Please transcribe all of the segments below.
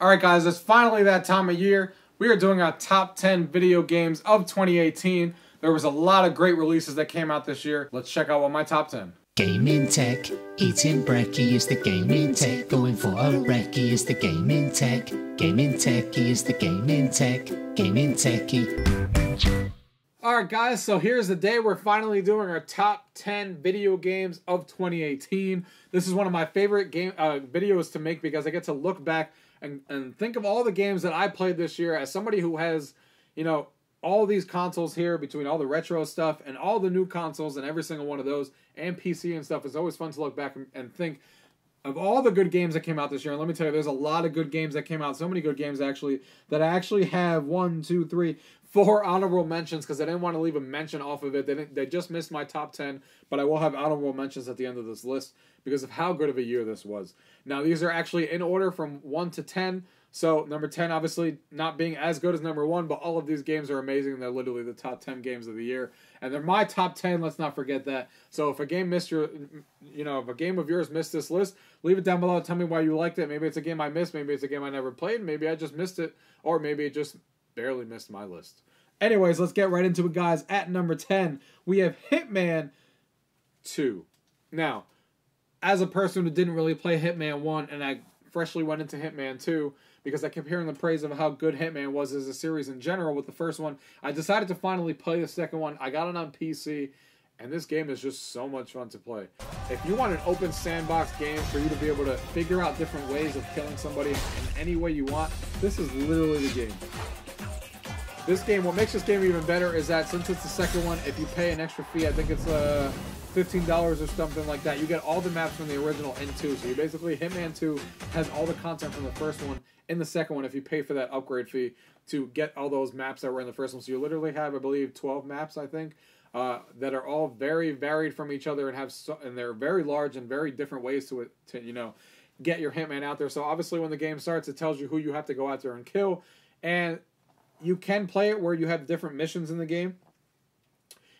Alright guys, it's finally that time of year. We are doing our top 10 video games of 2018. There was a lot of great releases that came out this year. Let's check out what my top 10. Gaming tech, eating brekkie is the gaming tech. Going for a recce is the gaming tech. Gaming techie is the gaming tech. Gaming techie. Alright guys, so here's the day we're finally doing our top 10 video games of 2018. This is one of my favorite videos to make because I get to look back and think of all the games that I played this year as somebody who has, you know, all these consoles here between all the retro stuff and all the new consoles and every single one of those and PC and stuff. It's always fun to look back and think of all the good games that came out this year. And let me tell you, there's a lot of good games that came out. So many good games actually that I actually have 4 honorable mentions because I didn't want to leave a mention off of it. They just missed my top 10, but I will have honorable mentions at the end of this list because of how good of a year this was. Now, these are actually in order from 1 to 10. So, number 10, obviously, not being as good as number 1, but all of these games are amazing. They're literally the top 10 games of the year. And they're my top 10, let's not forget that. So, if a game missed your, if a game of yours missed this list, leave it down below. Tell me why you liked it. Maybe it's a game I missed. Maybe it's a game I never played. Maybe I just missed it. Or maybe it just barely missed my list. Anyways, let's get right into it, guys. At number 10, we have Hitman 2. Now, as a person who didn't really play Hitman 1, and I freshly went into Hitman 2, because I kept hearing the praise of how good Hitman was as a series in general with the first one, I decided to finally play the second one. I got it on PC, and this game is just so much fun to play. If you want an open sandbox game for you to be able to figure out different ways of killing somebody in any way you want, this is literally the game. This game, what makes this game even better is that since it's the second one, if you pay an extra fee, I think it's $15 or something like that, you get all the maps from the original in 2. So you basically, Hitman 2 has all the content from the first one in the second one if you pay for that upgrade fee to get all those maps that were in the first one. So you literally have, I believe, 12 maps, I think, that are all very varied from each other and they're very large and very different ways to get your Hitman out there. So obviously when the game starts, it tells you who you have to go out there and kill. And you can play it where you have different missions in the game,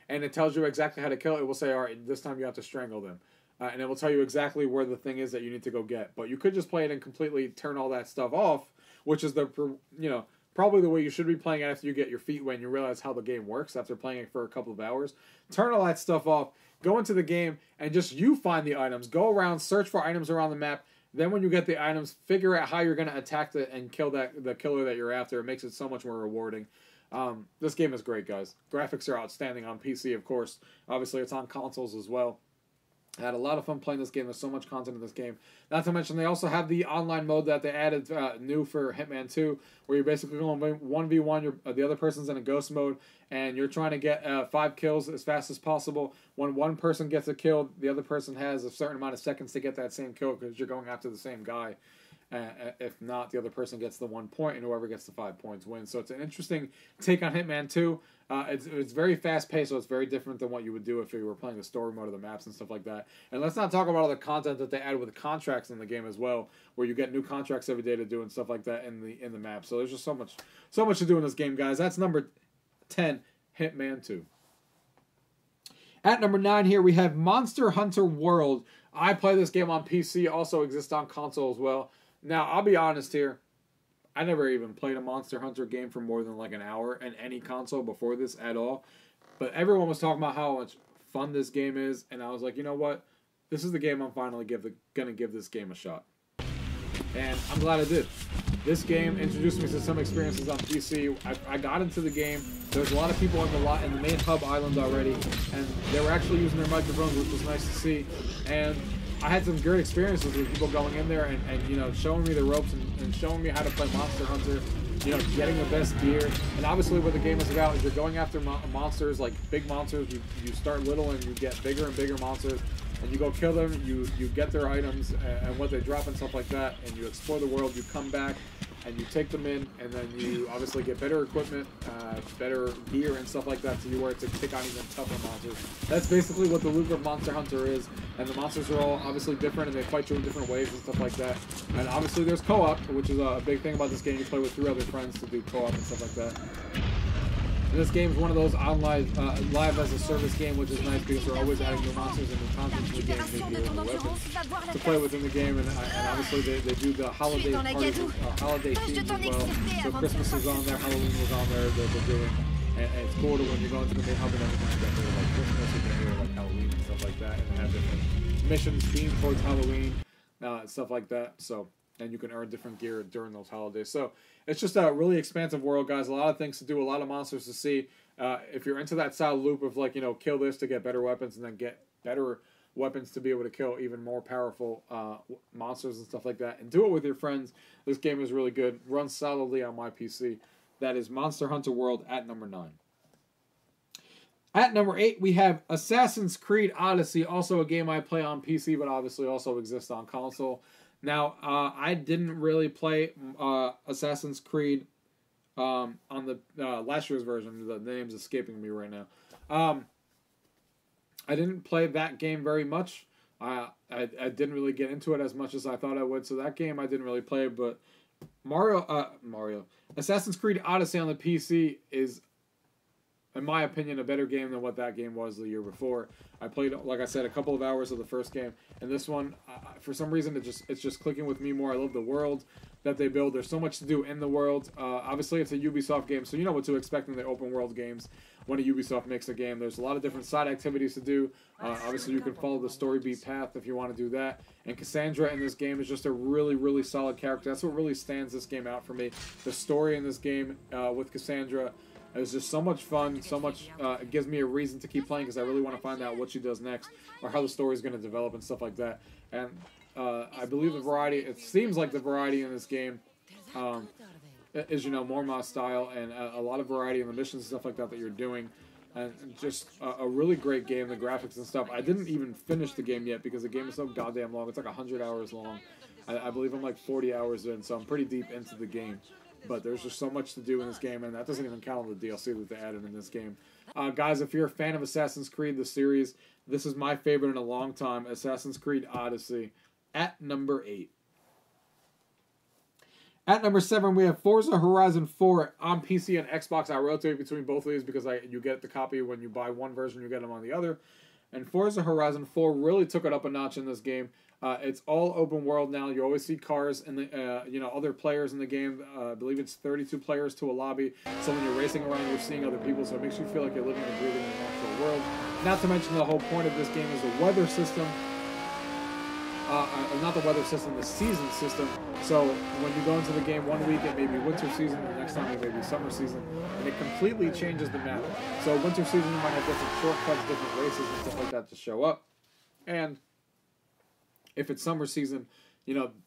and it tells you exactly how to kill it. It will say, all right, this time you have to strangle them. And it will tell you exactly where the thing is that you need to go get. But you could just play it and completely turn all that stuff off, which is probably the way you should be playing it after you get your feet wet and you realize how the game works after playing it for a couple of hours. Turn all that stuff off, go into the game, and just you find the items. Go around, search for items around the map. Then when you get the items, figure out how you're going to attack and kill the killer that you're after. It makes it so much more rewarding. This game is great, guys. Graphics are outstanding on PC, of course. Obviously, it's on consoles as well. I had a lot of fun playing this game. There's so much content in this game. Not to mention, they also have the online mode that they added new for Hitman 2, where you're basically going 1v1. The other person's in a ghost mode, and you're trying to get 5 kills as fast as possible. When one person gets a kill, the other person has a certain amount of seconds to get that same kill because you're going after the same guy. If not, the other person gets the 1 point, and whoever gets the 5 points wins. So it's an interesting take on Hitman 2. It's very fast-paced, so it's very different than what you would do if you were playing the story mode of the maps and stuff like that. And let's not talk about all the content that they added with the contracts in the game as well, where you get new contracts every day to do and stuff like that in the map. So there's just so much to do in this game, guys. That's number 10, Hitman 2. At number 9 here, we have Monster Hunter World. I play this game on PC, also exists on console as well. Now, I'll be honest here. I never even played a Monster Hunter game for more than like an hour in any console before this at all. But everyone was talking about how much fun this game is, and I was like, you know what? This is the game I'm finally gonna give this game a shot. And I'm glad I did. This game introduced me to some experiences on PC. I got into the game. There's a lot of people in the main hub island already, and they were actually using their microphones, which was nice to see. And I had some great experiences with people going in there and showing me the ropes and showing me how to play Monster Hunter, getting the best gear. And obviously what the game is about is you're going after monsters, like big monsters. You start little and you get bigger and bigger monsters. And you go kill them, you get their items and what they drop and stuff like that. And you explore the world, you come back and you take them in. And then you obviously get better equipment, better gear and stuff like that. So you were to take on even tougher monsters. That's basically what the loop of Monster Hunter is. And the monsters are all obviously different and they fight you in different ways and stuff like that. And obviously there's co-op, which is a big thing about this game. You play with 3 other friends to do co-op and stuff like that. And this game is one of those online live as a service game, which is nice because they're always adding new monsters and new content to the game, new gear, new weapons to play within the game. And obviously they do the holiday parties, holiday themes as well. So Christmas is on there, Halloween was on there. They're doing, and it's cool to when you go into the main hub and everything like that. They're like Christmas, you can hear like Halloween and stuff like that, and they have different missions themed towards Halloween, stuff like that. So. And you can earn different gear during those holidays. So it's just a really expansive world, guys. A lot of things to do, a lot of monsters to see. If you're into that style loop of like, kill this to get better weapons and then get better weapons to be able to kill even more powerful monsters and stuff like that, and do it with your friends, this game is really good. Runs solidly on my PC. That is Monster Hunter World at number 9. At number 8, we have Assassin's Creed Odyssey, also a game I play on PC, but obviously also exists on console. Now, I didn't really play Assassin's Creed on the last year's version. The name's escaping me right now. I didn't play that game very much. I didn't really get into it as much as I thought I would. So that game I didn't really play. But Assassin's Creed Odyssey on the PC is, in my opinion, a better game than what that game was the year before. I played, like I said, a couple of hours of the first game, and this one, for some reason, it's just clicking with me more. I love the world that they build. There's so much to do in the world. Obviously, it's a Ubisoft game, so you know what to expect in the open world games when a Ubisoft makes a game. There's a lot of different side activities to do. Obviously, you can follow the story beat path if you want to do that. And Cassandra in this game is just a really, really solid character. That's what really stands this game out for me. The story in this game with Cassandra. It's just so much fun, so much, it gives me a reason to keep playing because I really want to find out what she does next or how the story is going to develop and stuff like that. And I believe the variety, it seems like the variety in this game is, Morma style and a lot of variety in the missions and stuff like that you're doing. And just a really great game, the graphics and stuff. I didn't even finish the game yet because the game is so goddamn long. It's like 100 hours long. I believe I'm like 40 hours in, so I'm pretty deep into the game. But there's just so much to do in this game, and that doesn't even count on the DLC that they added in this game. Guys, if you're a fan of Assassin's Creed, the series, this is my favorite in a long time, Assassin's Creed Odyssey, at number 8. At number 7, we have Forza Horizon 4 on PC and Xbox. I rotate between both of these because you get the copy when you buy one version, you get them on the other. And Forza Horizon 4 really took it up a notch in this game. It's all open world now. You always see cars and other players in the game. I believe it's 32 players to a lobby. So when you're racing around, you're seeing other people. So it makes you feel like you're living and breathing in an actual world. Not to mention the whole point of this game is the weather system. Not the weather system, the season system. So when you go into the game 1 week, it may be winter season. The next time it may be summer season. And it completely changes the map. So winter season, you might have different shortcuts, different races and stuff like that to show up. And if it's summer season,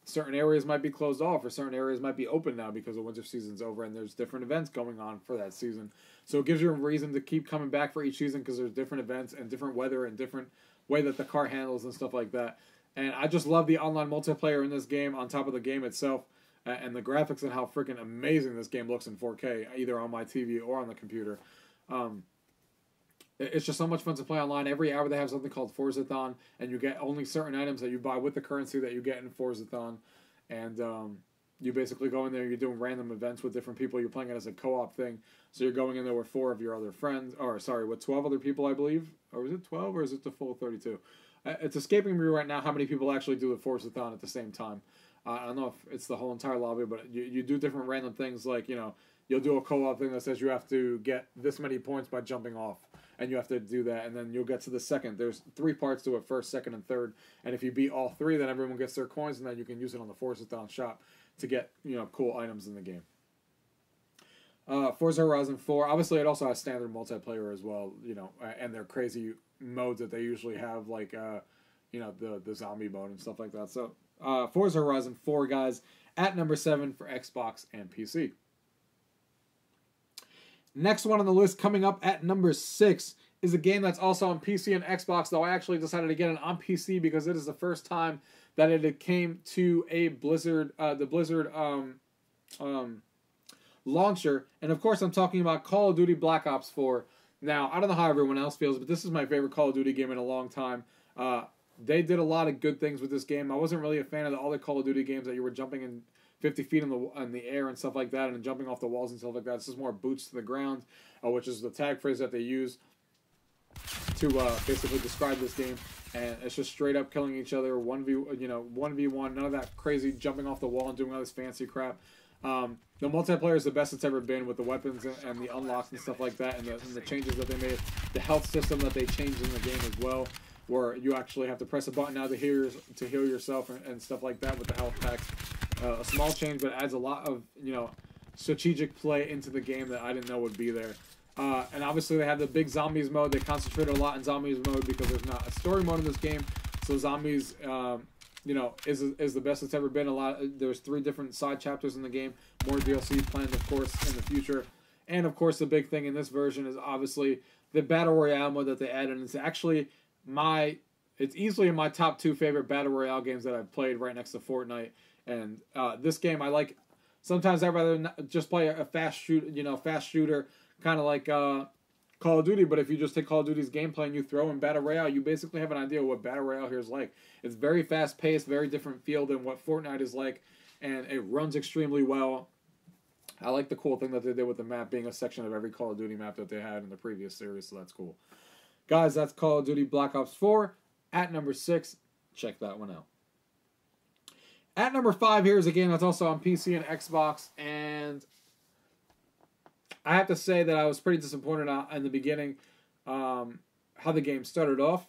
certain areas might be closed off or certain areas might be open now because the winter season's over and there's different events going on for that season. So it gives you a reason to keep coming back for each season because there's different events and different weather and different way that the car handles and stuff like that. And I just love the online multiplayer in this game on top of the game itself and the graphics and how freaking amazing this game looks in 4K, either on my TV or on the computer. It's just so much fun to play online. Every hour they have something called Forzathon, and you get only certain items that you buy with the currency that you get in Forzathon. And you basically go in there, you're doing random events with different people. You're playing it as a co-op thing. So you're going in there with 4 of your other friends, with 12 other people, I believe. Or is it 12 or is it the full 32? It's escaping me right now how many people actually do the Forzathon at the same time. I don't know if it's the whole entire lobby, but you do different random things like, you'll do a co-op thing that says you have to get this many points by jumping off. And you have to do that, and then you'll get to the second. There's 3 parts to it, first, second, and third. And if you beat all 3, then everyone gets their coins, and then you can use it on the Forzathon shop to get, cool items in the game. Forza Horizon 4, obviously it also has standard multiplayer as well, and their crazy modes that they usually have, like, the zombie mode and stuff like that. So, Forza Horizon 4, guys, at number 7 for Xbox and PC. Next one on the list, coming up at number 6, is a game that's also on PC and Xbox, though I actually decided to get it on PC because it is the first time that it came to a Blizzard, the Blizzard launcher. And of course, I'm talking about Call of Duty Black Ops 4. Now, I don't know how everyone else feels, but this is my favorite Call of Duty game in a long time. They did a lot of good things with this game. I wasn't really a fan of the other Call of Duty games that you were jumping in 50 feet in the air and stuff like that, and jumping off the walls and stuff like that. This is more boots to the ground, which is the tag phrase that they use to basically describe this game. And it's just straight up killing each other, 1v1, none of that crazy jumping off the wall and doing all this fancy crap. The multiplayer is the best it's ever been, with the weapons and the unlocks and stuff like that, and the changes that they made, the health system that they changed in the game as well, where you actually have to press a button now to heal yourself and stuff like that with the health packs. A small change, but adds a lot of strategic play into the game that I didn't know would be there. And obviously they have the big zombies mode. They concentrate a lot in zombies mode because there's not a story mode in this game. So zombies, is the best it's ever been. There's 3 different side chapters in the game. More DLC planned, of course, in the future. And of course, the big thing in this version is obviously the battle royale mode that they added. It's actually it's easily in my top 2 favorite battle royale games that I've played, right next to Fortnite. And this game, I like. Sometimes I'd rather just play a fast shooter, kind of like Call of Duty. But if you just take Call of Duty's gameplay and you throw in battle royale, you basically have an idea of what battle royale here is like. It's very fast paced, very different feel than what Fortnite is like, and it runs extremely well. I like the cool thing that they did with the map being a section of every Call of Duty map that they had in the previous series, so that's cool. Guys, that's Call of Duty Black Ops 4 at number 6. Check that one out. At number 5 here is a game that's also on PC and Xbox, and I have to say that I was pretty disappointed in the beginning how the game started off,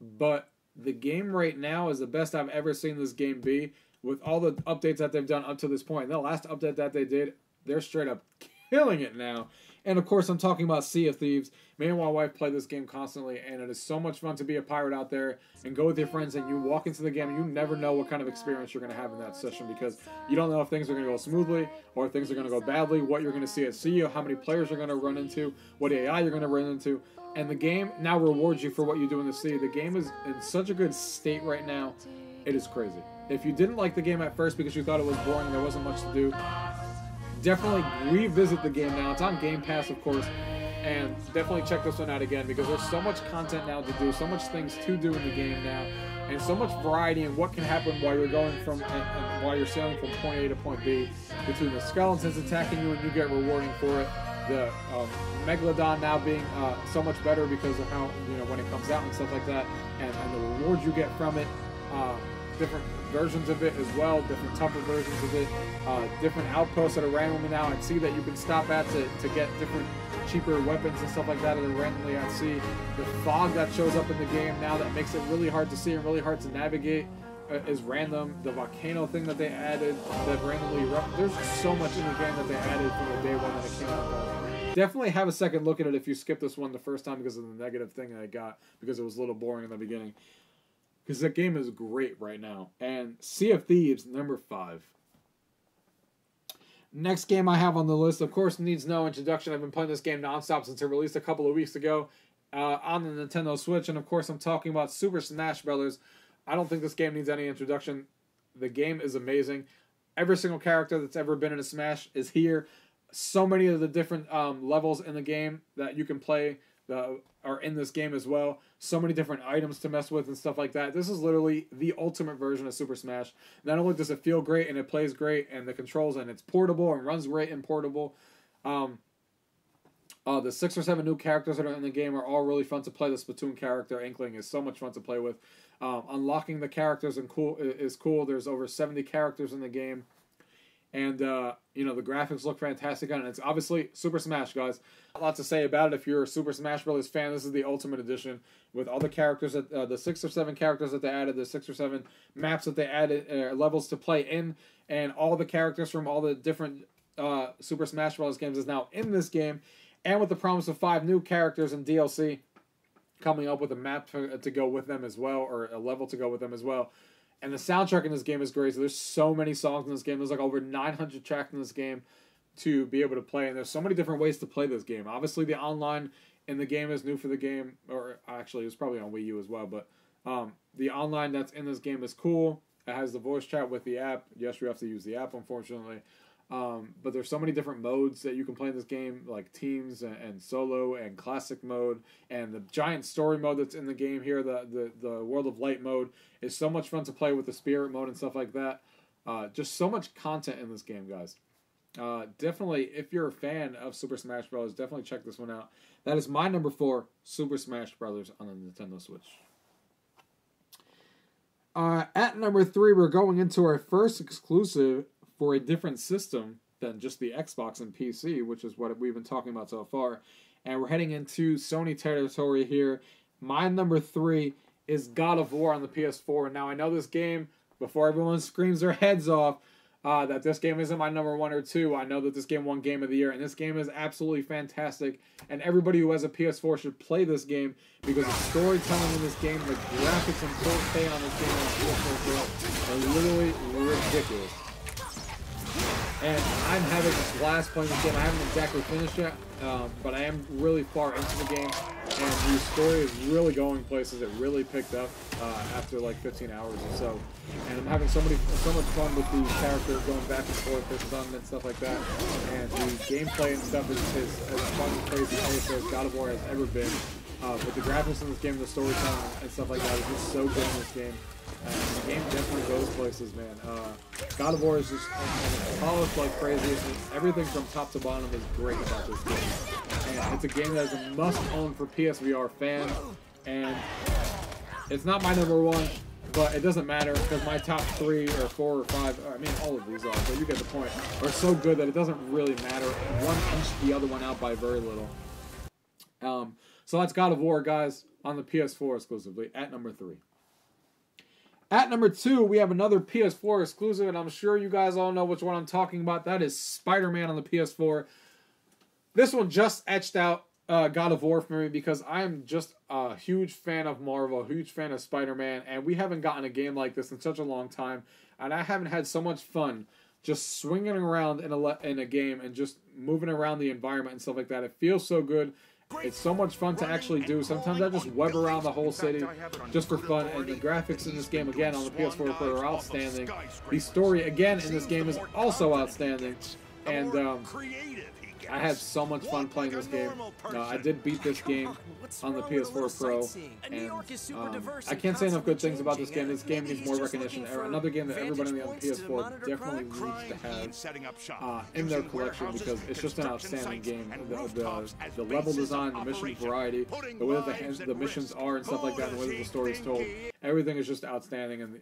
but the game right now is the best I've ever seen this game be, with all the updates that they've done up to this point. And the last update that they did, they're straight up killing it now. And of course, I'm talking about Sea of Thieves. Me and my wife play this game constantly, and it is so much fun to be a pirate out there and go with your friends, and you walk into the game and you never know what kind of experience you're going to have in that session, because you don't know if things are going to go smoothly or if things are going to go badly, what you're going to see at sea, how many players you're going to run into, what AI you're going to run into. And the game now rewards you for what you do in the sea. The game is in such a good state right now. It is crazy. If you didn't like the game at first because you thought it was boring, there wasn't much to do, definitely revisit the game now. It's on Game Pass, of course, and definitely check this one out again, because there's so much content now to do, so much things to do in the game now, and so much variety in what can happen while you're going from and while you're sailing from point A to point B, between the skeletons attacking you and you get rewarding for it, the Megalodon now being so much better because of how, when it comes out and stuff like that, and the rewards you get from it, different versions of it as well, different tougher versions of it, different outposts that are randomly now at sea that you can stop at to get different cheaper weapons and stuff like that are randomly at sea. The fog that shows up in the game now that makes it really hard to see and really hard to navigate is random. The volcano thing that they added that randomly there's just so much in the game that they added from the day one that it came out. Definitely have a second look at it if you skip this one the first time because of the negative thing that I got, because it was a little boring in the beginning. Because that game is great right now. And Sea of Thieves, number 5. Next game I have on the list, of course, needs no introduction. I've been playing this game nonstop since it released a couple of weeks ago on the Nintendo Switch. And of course, I'm talking about Super Smash Bros. I don't think this game needs any introduction. The game is amazing. Every single character that's ever been in a Smash is here. So many of the different levels in the game that you can play are in this game as well. So many different items to mess with and stuff like that. This is literally the ultimate version of Super Smash. Not only does it feel great and it plays great and the controls, and it's portable and runs great and portable. The 6 or 7 new characters that are in the game are all really fun to play. The Splatoon character, Inkling, is so much fun to play with. Unlocking the characters is cool. There's over 70 characters in the game. And, the graphics look fantastic on it. It's obviously Super Smash, guys. A lot to say about it. If you're a Super Smash Bros. Fan, this is the Ultimate Edition with all the characters, the 6 or 7 characters that they added, the 6 or 7 maps that they added, levels to play in, and all the characters from all the different Super Smash Bros. Games is now in this game. And with the promise of 5 new characters in DLC, coming up with a map to go with them as well, or a level to go with them as well. And the soundtrack in this game is great. So there's so many songs in this game. There's like over 900 tracks in this game to be able to play. And there's so many different ways to play this game. Obviously, the online in the game is new for the game. Or actually, it's probably on Wii U as well. But the online that's in this game is cool. It has the voice chat with the app. Yes, you have to use the app, unfortunately. But there's so many different modes that you can play in this game, like teams and solo and classic mode, and the giant story mode that's in the game here, the World of Light mode, is so much fun to play with the spirit mode and stuff like that. Just so much content in this game, guys. Definitely, if you're a fan of Super Smash Bros., definitely check this one out. That is my number 4, Super Smash Bros. On the Nintendo Switch. At number 3, we're going into our first exclusive for a different system than just the Xbox and PC, which is what we've been talking about so far. And we're heading into Sony territory here. My number 3 is God of War on the PS4. Now, I know this game, before everyone screams their heads off, that this game isn't my number 1 or 2. I know that this game won Game of the Year, and this game is absolutely fantastic. And everybody who has a PS4 should play this game because the storytelling in this game, the graphics and 4K on this game on PS4 are literally ridiculous. And I'm having a blast playing this game. I haven't exactly finished yet, but I am really far into the game. And the story is really going places. It really picked up after like 15 hours or so. And I'm having so much fun with the characters going back and forth, this and stuff like that. And the gameplay and stuff is as fun and crazy as God of War has ever been. But the graphics in this game, the storytelling and stuff like that is just so good in this game. The game definitely goes places, man. God of War is just polished like crazy. Everything from top to bottom is great about this game. And it's a game that is a must-own for PSVR fans. And it's not my number 1, but it doesn't matter because my top 3 or 4 or 5, I mean all of these are, but you get the point, are so good that it doesn't really matter. One inched the other one out by very little. So that's God of War, guys, on the PS4 exclusively at number 3. At number 2, we have another PS4 exclusive, and I'm sure you guys all know which one I'm talking about. That is Spider-Man on the PS4. This one just etched out God of War for me because I'm just a huge fan of Marvel, a huge fan of Spider-Man, and we haven't gotten a game like this in such a long time, and I haven't had so much fun just swinging around in a game and just moving around the environment and stuff like that. It feels so good. It's so much fun to actually do. Sometimes I just web around the whole city just for fun. And the graphics in this game, again, on the PS4 Pro are outstanding. The story, again, in this game is also outstanding. And I had so much fun playing this game. I did beat this game on the PS4 Pro, and I can't say enough good things about this game. This game needs more recognition. Another game that everybody on the PS4 definitely needs to have in their collection because it's just an outstanding game. The level design, the mission variety, the way that the missions are and stuff like that, and the way that the story is told, everything is just outstanding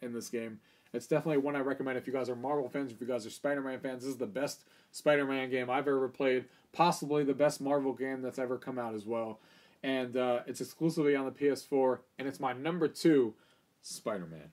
in this game. It's definitely one I recommend if you guys are Marvel fans, if you guys are Spider-Man fans. This is the best Spider-Man game I've ever played. Possibly the best Marvel game that's ever come out as well. And it's exclusively on the PS4. And it's my number 2, Spider-Man.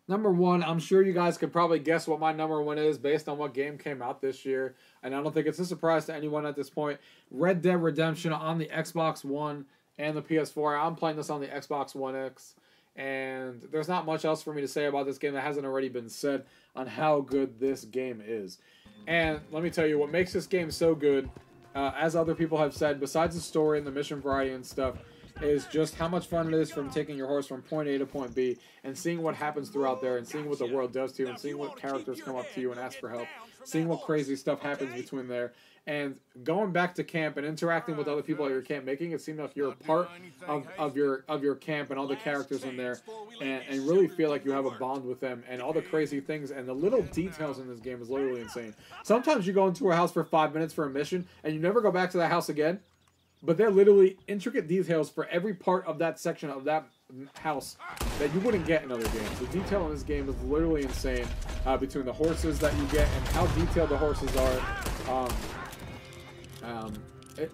Number 1, I'm sure you guys could probably guess what my number 1 is based on what game came out this year. And I don't think it's a surprise to anyone at this point. Red Dead Redemption on the Xbox One and the PS4. I'm playing this on the Xbox One X. And there's not much else for me to say about this game that hasn't already been said on how good this game is. And let me tell you, what makes this game so good, as other people have said, besides the story and the mission variety and stuff, is just how much fun it is from taking your horse from point A to point B and seeing what happens throughout there and seeing what the world does to you and seeing what characters come up to you and ask for help, seeing what crazy stuff happens between there. And going back to camp and interacting with other people at your camp, making it seem like you're a part of your camp and all the characters in there, and really feel like you have a bond with them and all the crazy things and the little details in this game is literally insane. Sometimes you go into a house for 5 minutes for a mission and you never go back to that house again, but they're literally intricate details for every part of that section of that house that you wouldn't get in other games. The detail in this game is literally insane, between the horses that you get and how detailed the horses are.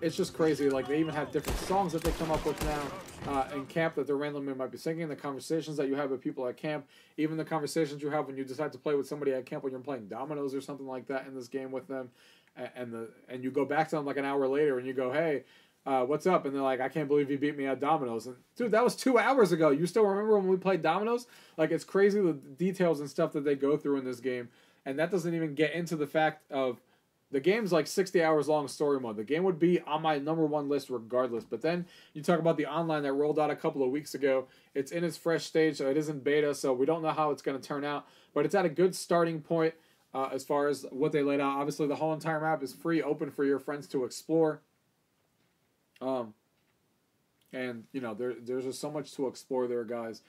It's just crazy. Like, they even have different songs that they come up with now in camp that they're randomly might be singing. The conversations that you have with people at camp, even the conversations you have when you decide to play with somebody at camp when you're playing dominoes or something like that in this game with them, and you go back to them like an hour later and you go, hey, what's up? And they're like, I can't believe you beat me at dominoes. And dude, that was 2 hours ago. You still remember when we played dominoes? Like, it's crazy the details and stuff that they go through in this game, and that doesn't even get into the fact of the game's like 60 hours long story mode. The game would be on my number 1 list regardless. But then you talk about the online that rolled out a couple of weeks ago. It's in its fresh stage, so it isn't beta, so we don't know how it's going to turn out. But it's at a good starting point as far as what they laid out. Obviously, the whole entire map is free, open for your friends to explore. And, you know, there's just so much to explore there, guys.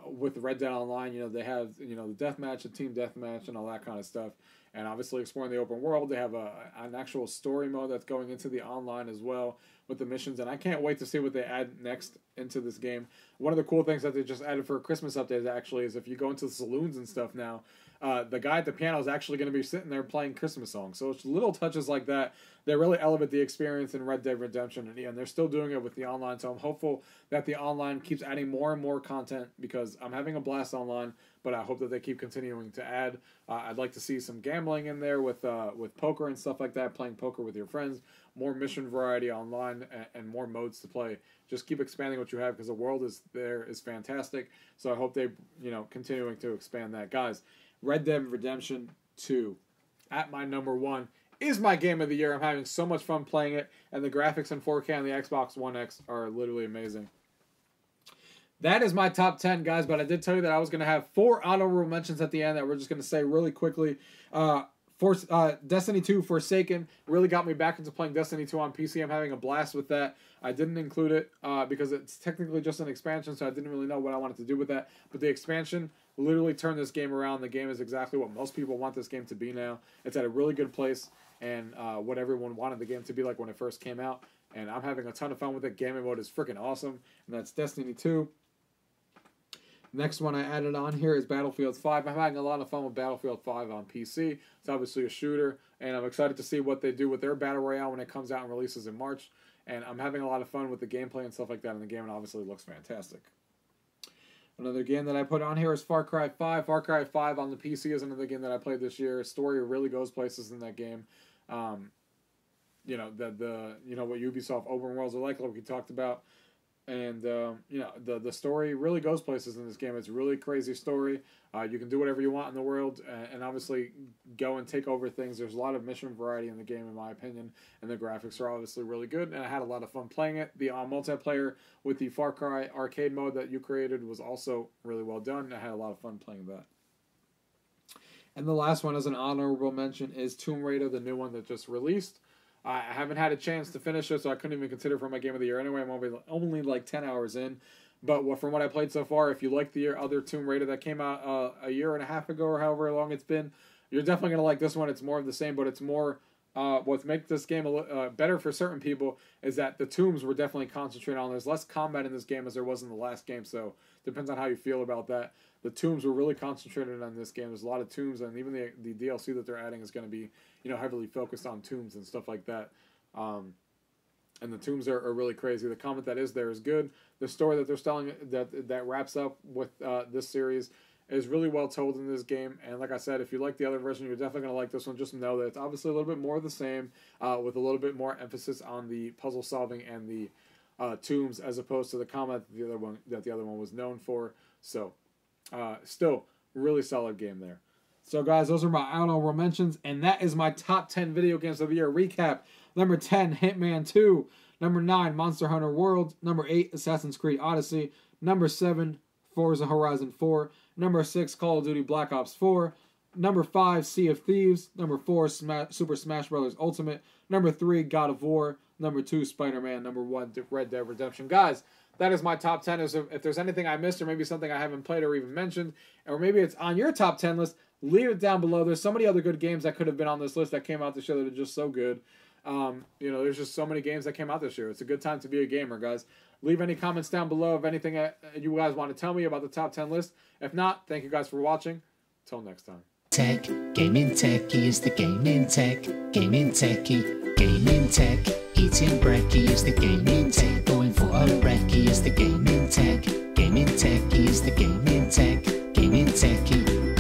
with Red Dead Online, they have, the deathmatch, the team deathmatch, and all that kind of stuff. And obviously exploring the open world. They have an actual story mode that's going into the online as well with the missions. And I can't wait to see what they add next into this game. One of the cool things that they just added for a Christmas update actually is if you go into the saloons and stuff now, the guy at the piano is actually going to be sitting there playing Christmas songs. So it's little touches like that that really elevate the experience in Red Dead Redemption. And they're still doing it with the online. So I'm hopeful that the online keeps adding more and more content because I'm having a blast online. But I hope that they keep continuing to add. I'd like to see some gambling in there with poker and stuff like that, playing poker with your friends, more mission variety online, and more modes to play. Just keep expanding what you have because the world is fantastic. So I hope they, continuing to expand that. Guys, Red Dead Redemption 2, at my number 1, is my game of the year. I'm having so much fun playing it, and the graphics in 4K on the Xbox One X are literally amazing. That is my top 10, guys, but I did tell you that I was going to have 4 honorable mentions at the end that we're just going to say really quickly. Destiny 2 Forsaken really got me back into playing Destiny 2 on PC. I'm having a blast with that. I didn't include it because it's technically just an expansion, so I didn't really know what I wanted to do with that. But the expansion literally turned this game around. The game is exactly what most people want this game to be now. It's at a really good place and what everyone wanted the game to be like when it first came out. And I'm having a ton of fun with it. Game mode is freaking awesome. And that's Destiny 2. Next one I added on here is Battlefield 5. I'm having a lot of fun with Battlefield 5 on PC. It's obviously a shooter, and I'm excited to see what they do with their Battle Royale when it comes out and releases in March. And I'm having a lot of fun with the gameplay and stuff like that in the game, and obviously looks fantastic. Another game that I put on here is Far Cry 5. Far Cry 5 on the PC is another game that I played this year. Story really goes places in that game. What Ubisoft open worlds are like we talked about. And, the story really goes places in this game. It's a really crazy story. You can do whatever you want in the world and obviously go and take over things. There's a lot of mission variety in the game, in my opinion, and the graphics are obviously really good. And I had a lot of fun playing it. The multiplayer with the Far Cry arcade mode that you created was also really well done. I had a lot of fun playing that. And the last one as an honorable mention is Tomb Raider, the new one that just released. I haven't had a chance to finish it, so I couldn't even consider it for my game of the year anyway. I'm only like 10 hours in. But from what I played so far, if you like the other Tomb Raider that came out a year and a half ago or however long it's been, you're definitely going to like this one. It's more of the same, but it's more... what makes this game better for certain people is that the tombs were definitely concentrated on. There's less combat in this game as there was in the last game, so depends on how you feel about that. The tombs were really concentrated on this game. There's a lot of tombs, and even the DLC that they're adding is going to be, heavily focused on tombs and stuff like that. And the tombs are really crazy. The comment that is there is good. The story that they're telling that wraps up with this series is really well told in this game. And like I said, if you like the other version, you're definitely going to like this one. Just know that it's obviously a little bit more of the same with a little bit more emphasis on the puzzle solving and the tombs as opposed to the combat that the other one was known for. So still really solid game there. So guys, those are my honorable mentions, and that is my top 10 video games of the year recap. Number 10, Hitman 2. Number 9, Monster Hunter World. Number 8, Assassin's Creed Odyssey. Number 7, Forza Horizon 4. Number 6, Call of Duty Black Ops 4. Number 5, Sea of Thieves. Number 4, Super Smash Bros. Ultimate. Number 3, God of War. Number 2, Spider-Man. Number 1, Red Dead Redemption. Guys, that is my top 10. If there's anything I missed or maybe something I haven't played or even mentioned, or maybe it's on your top 10 list, leave it down below. There's so many other good games that could have been on this list that came out this year that are just so good. There's just so many games that came out this year. It's a good time to be a gamer, guys. Leave any comments down below of anything you guys want to tell me about the top 10 list. If not, thank you guys for watching. Till next time. Tech, UrGamingTechie is the gaming tech. UrGamingTechie, gaming tech. Eating brekkie is the gaming tech. Going for a recce is the gaming tech. UrGamingTechie is the gaming tech. UrGamingTechie.